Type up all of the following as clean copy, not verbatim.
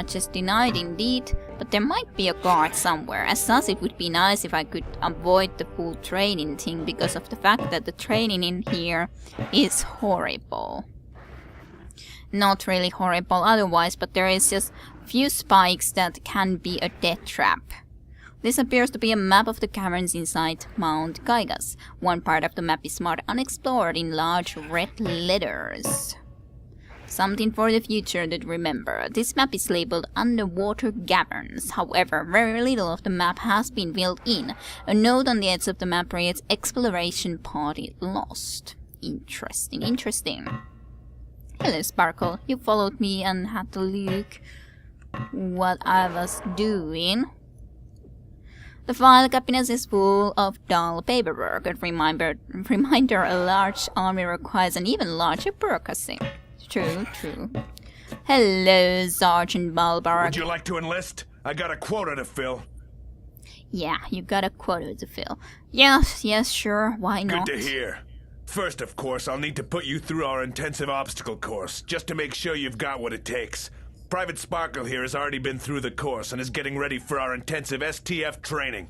Just denied indeed, but there might be a guard somewhere. As such, it would be nice if I could avoid the full training thing because of the fact that the training in here is horrible. Not really horrible otherwise, but there is just few spikes that can be a death trap. This appears to be a map of the caverns inside Mount Gygas. One part of the map is marked unexplored in large red letters. Something for the future to remember. This map is labeled Underwater Caverns. However, very little of the map has been filled in. A note on the edge of the map reads Exploration Party Lost. Interesting, interesting. Hello, Sparkle. You followed me and had to look what I was doing. The file cabinet is full of dull paperwork. A reminder a large army requires an even larger bureaucracy. True, true. Hello, Sergeant Balbark. Would you like to enlist? I got a quota to fill. Yeah, you got a quota to fill. Yes, sure, why not? Good to hear. First, of course, I'll need to put you through our intensive obstacle course, just to make sure you've got what it takes. Private Sparkle here has already been through the course and is getting ready for our intensive STF training.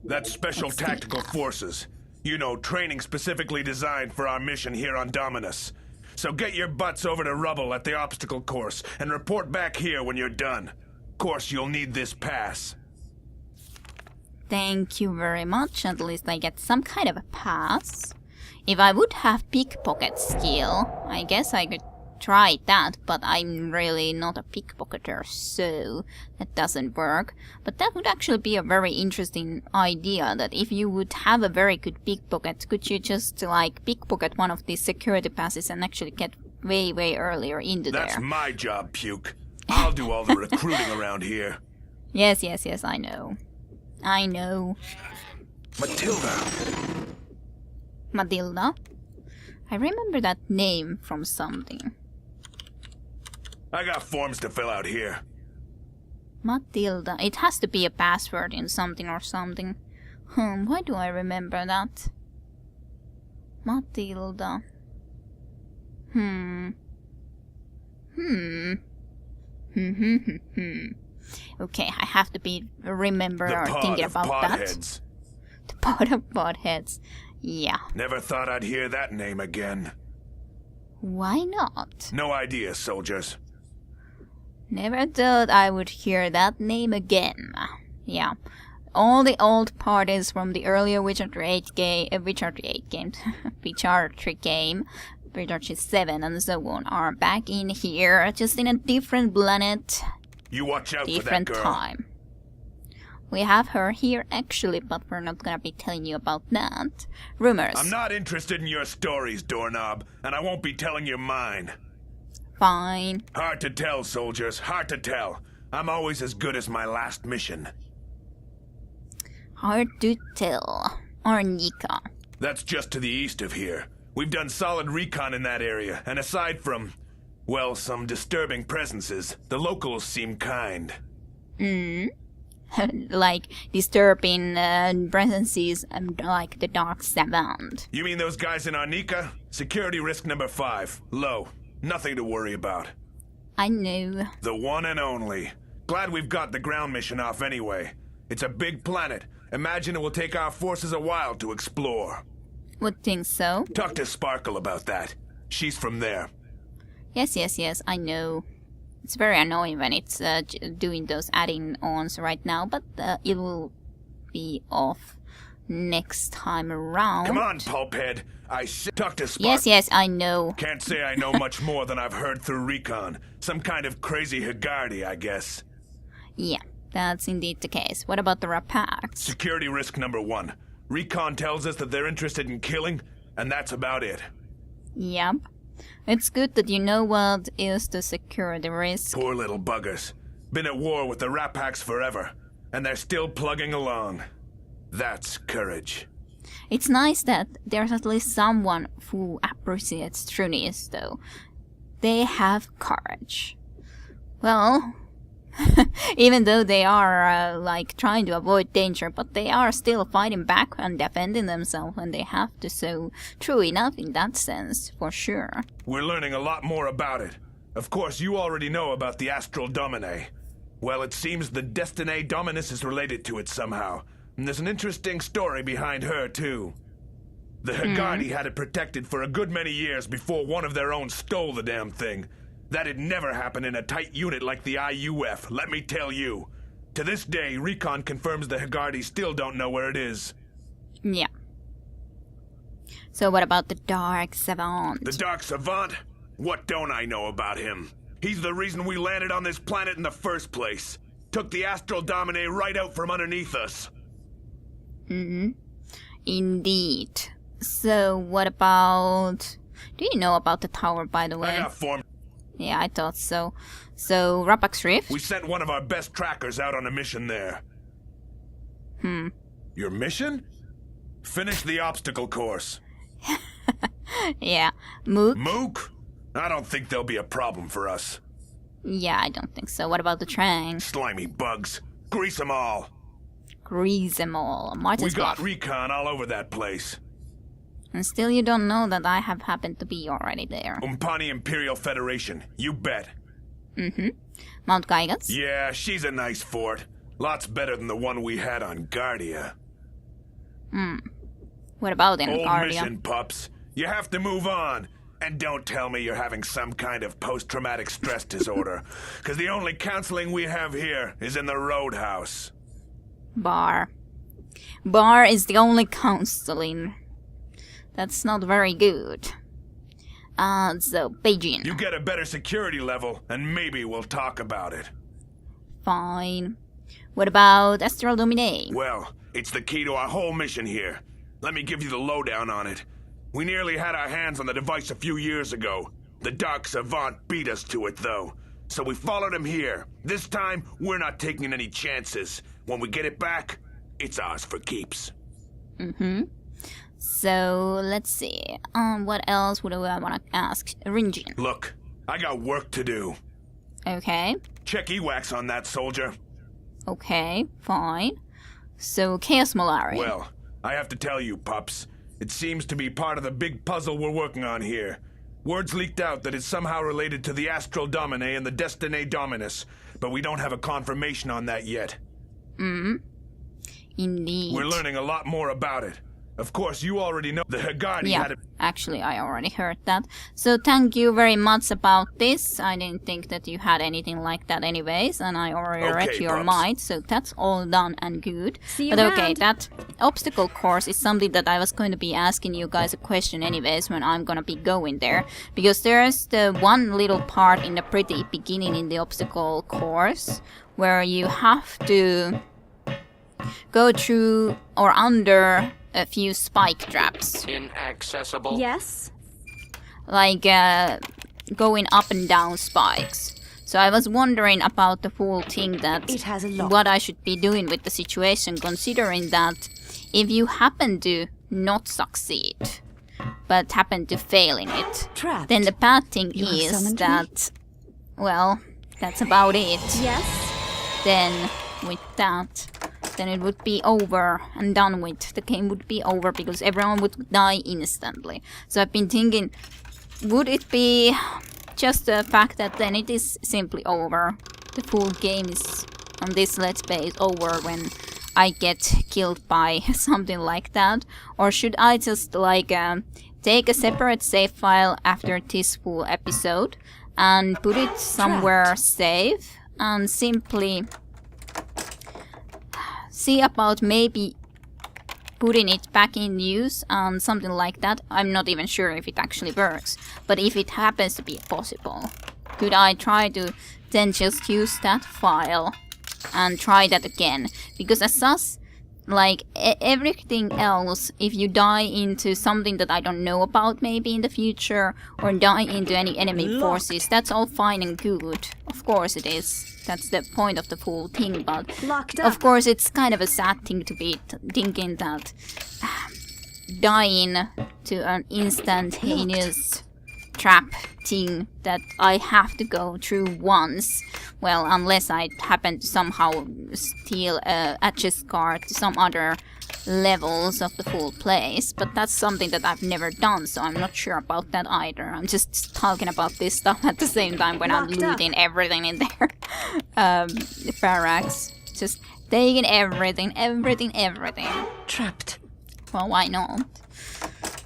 That's Special Tactical Forces. You know, training specifically designed for our mission here on Dominus. So get your butts over to Rubble at the obstacle course and report back here when you're done. Of course, you'll need this pass. Thank you very much. At least I get some kind of a pass. If I would have pickpocket skill, I guess I could try that, but I'm really not a pickpocketer, so that doesn't work. But that would actually be a very interesting idea, that if you would have a very good pickpocket, could you just like pickpocket one of these security passes and actually get way earlier into there? That's my job, Puke. I'll do all the recruiting around here. Yes, I know. Matilda? I remember that name from something. I got forms to fill out here. Matilda. It has to be a password in something or something. Why do I remember that? Matilda. Okay, I have to be thinking about that. The pot of potheads. Yeah. Never thought I'd hear that name again. Why not? No idea, soldiers. Never thought I would hear that name again. Yeah. All the old parties from the earlier Wizardry game, Wizardry 7 and so on are back in here, just in a different planet. You watch out different for that girl. Time. We have her here actually, but we're not gonna be telling you about that. Rumors. I'm not interested in your stories, doorknob, and I won't be telling you mine. Fine. Hard to tell, soldiers, hard to tell. I'm always as good as my last mission. Hard to tell. Arnica. That's just to the east of here. We've done solid recon in that area, and aside from, well, some disturbing presences, the locals seem kind. Like disturbing presences, like the Dark Savant. You mean those guys in Arnica? Security risk number 5. Low. Nothing to worry about. I know. The one and only. Glad we've got the ground mission off anyway. It's a big planet. Imagine it will take our forces a while to explore. Would think so. Talk to Sparkle about that. She's from there. Yes, I know. It's very annoying when it's doing those adding-ons right now, but it will be off next time around. Come on, pulphead. Talk to Sparkle. Yes, I know. Can't say I know much more than I've heard through recon. Some kind of crazy Hagardi, I guess. Yeah, that's indeed the case. What about the Rapax? Security risk number 1. Recon tells us that they're interested in killing, and that's about it. Yep. It's good that you know what is the security risk. Poor little buggers. Been at war with the Rapax forever, and they're still plugging along. That's courage. It's nice that there's at least someone who appreciates trueness, though. They have courage. Well, even though they are like trying to avoid danger, but they are still fighting back and defending themselves when they have to, so true enough in that sense, for sure. We're learning a lot more about it. Of course, you already know about the Astral Domine. Well, it seems the Destiny Dominus is related to it somehow. And there's an interesting story behind her, too. The Haggardi had it protected for a good many years before one of their own stole the damn thing. That'd never happen in a tight unit like the IUF, let me tell you. To this day, Recon confirms the Haggardi still don't know where it is. Yeah. So what about the Dark Savant? The Dark Savant? What don't I know about him? He's the reason we landed on this planet in the first place. Took the Astral Domine right out from underneath us. Indeed. So what about... Do you know about the tower, by the way? I got formed. Yeah, I thought so. So, Rapak's Rift? We sent one of our best trackers out on a mission there. Your mission? Finish the obstacle course. Yeah. Mook? Mook? I don't think there'll be a problem for us. Yeah, I don't think so. What about the train? Slimy bugs. Grease them all. Grease them all. Martin's We got Bluff. recon all over that place. And still you don't know that I have happened to be already there. Umpani Imperial Federation. You bet. Mount Gygax? Yeah, she's a nice fort. Lots better than the one we had on Guardia. What about in Old Guardia? mission, pups. You have to move on. And don't tell me you're having some kind of post-traumatic stress disorder. Because the only counseling we have here is in the Roadhouse. Bar. Bar is the only counseling. That's not very good. So, Beijing. You get a better security level, and maybe we'll talk about it. Fine. What about Astral Domine? Well, it's the key to our whole mission here. Let me give you the lowdown on it. We nearly had our hands on the device a few years ago. The Dark Savant beat us to it, though. So we followed him here. This time, we're not taking any chances. When we get it back, it's ours for keeps. So, let's see. What else would I want to ask? Ringin. Look, I got work to do. Okay. Check EWAX on that soldier. Okay, fine. So, Chaos Molari. Well, I have to tell you, pups. It seems to be part of the big puzzle we're working on here. Word's leaked out that it's somehow related to the Astral Domine and the Destiny Dominus, but we don't have a confirmation on that yet. Indeed. We're learning a lot more about it. Of course, you already know the Haggardi Yeah, had it. actually, I already heard that. So thank you very much about this. I didn't think that you had anything like that anyways, and I already read Okay, your pups. mind, so that's all done and good. See you But okay, around. that obstacle course is something that I was going to be asking you guys a question anyways when I'm gonna be going there. Because there's the one little part in the pretty beginning in the obstacle course where you have to go through or under a few spike traps. Inaccessible. Yes? Like going up and down spikes. So I was wondering about the whole thing that It has a lock. what I should be doing with the situation, considering that if you happen to not succeed but happen to fail in it, Trapped. then the bad thing You have is summoned me? that, well, that's about it. Yes? Then with that, then it would be over and done with. The game would be over because everyone would die instantly. So I've been thinking, would it be just the fact that then it is simply over? The full game is on this Let's Play is over when I get killed by something like that? Or should I just like take a separate save file after this full episode and put it somewhere safe and simply see about maybe putting it back in use and something like that. I'm not even sure if it actually works, but if it happens to be possible, could I try to then just use that file and try that again? Because as such, like everything else, if you die into something that I don't know about maybe in the future, or die into any enemy forces, that's all fine and good. Of course it is. That's the point of the full thing, but Locked up. of course it's kind of a sad thing to be thinking that dying to an instantaneous trap thing that I have to go through once. Well, unless I happen to somehow steal a chest card to some other levels of the full place, but that's something that I've never done, so I'm not sure about that either. I'm just talking about this stuff at the same time when I'm looting everything in there. Barracks. Just taking everything. Trapped. Well, why not?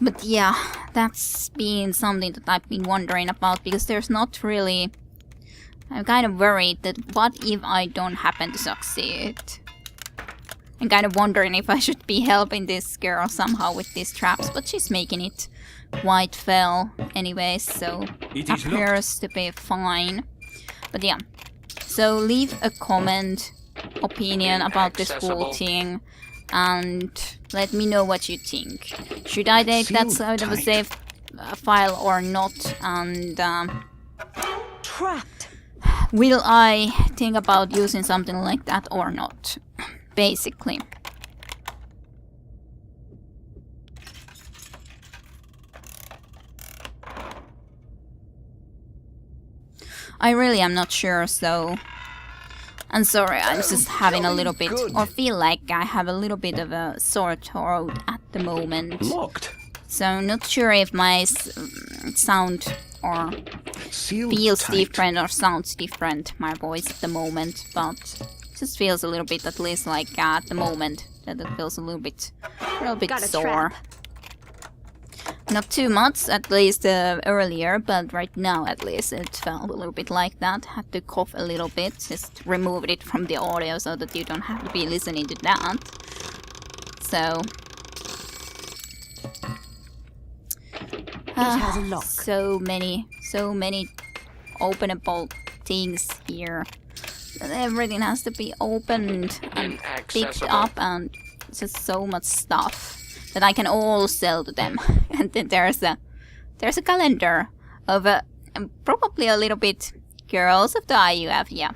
But yeah, that's been something that I've been wondering about, because there's not really... I'm kind of worried that what if I don't happen to succeed? I'm kind of wondering if I should be helping this girl somehow with these traps, but she's making it quite well anyway, so appears to be fine. But yeah, so leave a comment, opinion about this whole thing, and let me know what you think. Should I take that side of a save file or not? And Trapped. will I think about using something like that or not? Basically. I really am not sure, so I'm sorry, I'm just having a little bit, or feel like I have a little bit of a sore throat at the moment. Locked. So not sure if my sound or feels different or sounds different, my voice at the moment, but just feels a little bit, at least like at the moment, that it feels a little bit sore. Not too much, at least earlier, but right now at least it felt a little bit like that. Had to cough a little bit, just removed it from the audio so that you don't have to be listening to that. So it has a lock. So many openable things here. Everything has to be opened and picked up, and just so much stuff that I can all sell to them. And then there's a calendar of probably a little bit girls of the IUF. Yeah,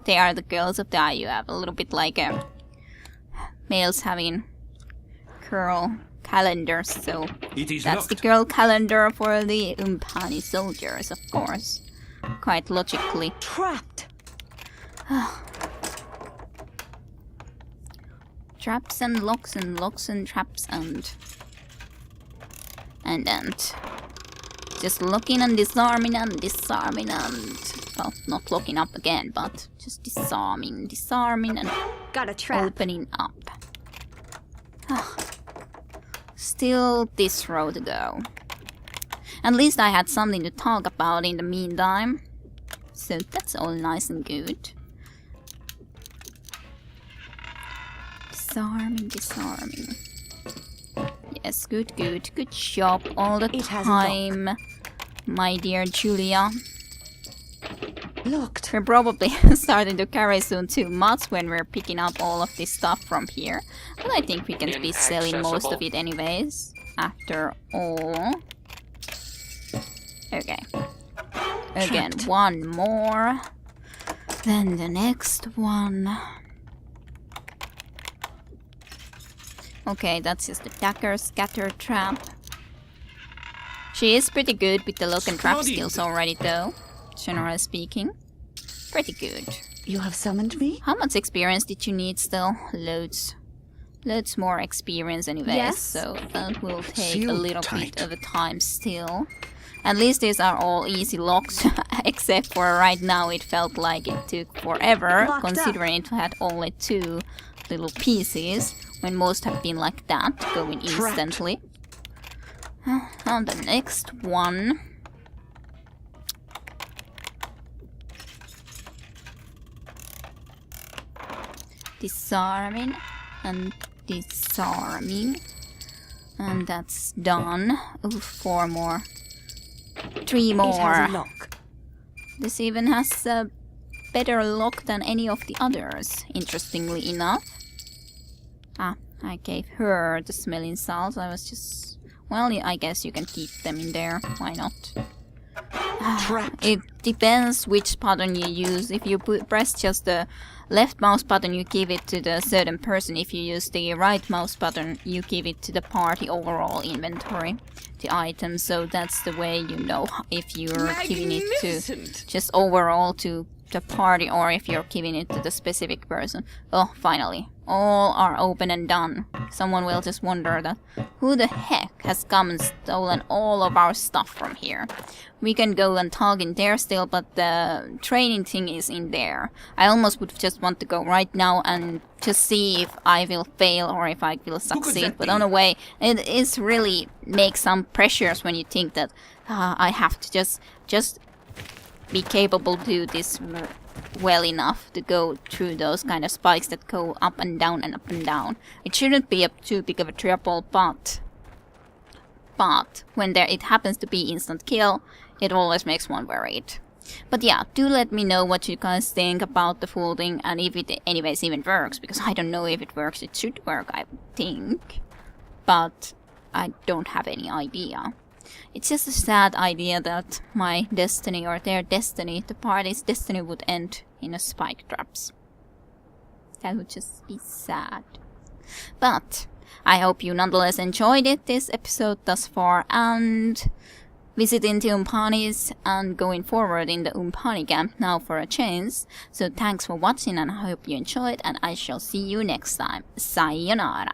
they are the girls of the IUF. A little bit like males having girl calendars. So that's the girl calendar for the Umpani soldiers, of course. Quite logically. Trapped. Traps and locks and locks and traps and just locking and disarming and well, not locking up again, but just disarming and got a trap. Opening up. Still this row to go. At least I had something to talk about in the meantime, so that's all nice and good. Disarming. Yes, good job all the time, my dear Julia. Locked. We're probably starting to carry soon too much when we're picking up all of this stuff from here, but I think we can be selling most of it anyways, after all. Okay. Again, one more. Then the next one. Okay, that's just the dagger scatter trap. She is pretty good with the lock and trap skills already though, generally speaking. Pretty good. You have summoned me? How much experience did you need still? Loads more experience anyways, yes. So that will take a little bit of a time still. At least these are all easy locks, except for right now it felt like it took forever, considering it had only 2 little pieces, when most have been like that, going instantly. On the next one. Disarming and disarming. And that's done. Oh, 4 more. 3 more. It has a lock. This even has a better lock than any of the others, interestingly enough. Ah, I gave her the smelling salts. I was just... Well, I guess you can keep them in there. Why not? Trapped. It depends which button you use. If you press just the left mouse button, you give it to the certain person. If you use the right mouse button, you give it to the party overall inventory, the items. So that's the way you know if you're giving it to just overall to the party or if you're giving it to the specific person. Oh, finally. All are open and done. Someone will just wonder that who the heck has come and stolen all of our stuff from here. We can go and talk in there still, but the training thing is in there. I almost would just want to go right now and just see if I will fail or if I will succeed. But on the way, it is really makes some pressures when you think that I have to just be capable to do this well enough to go through those kind of spikes that go up and down and up and down. It shouldn't be too big of a trouble, but when it happens to be instant kill, it always makes one worried. But yeah, do let me know what you guys think about the full thing and if it anyways even works, because I don't know if it works. It should work, I think, but I don't have any idea. It's just a sad idea that my destiny or their destiny, the party's destiny, would end in a spike traps. That would just be sad. But I hope you nonetheless enjoyed this episode thus far, and visiting the Umpanis and going forward in the Umpani camp now for a change. So thanks for watching and I hope you enjoyed, and I shall see you next time. Sayonara.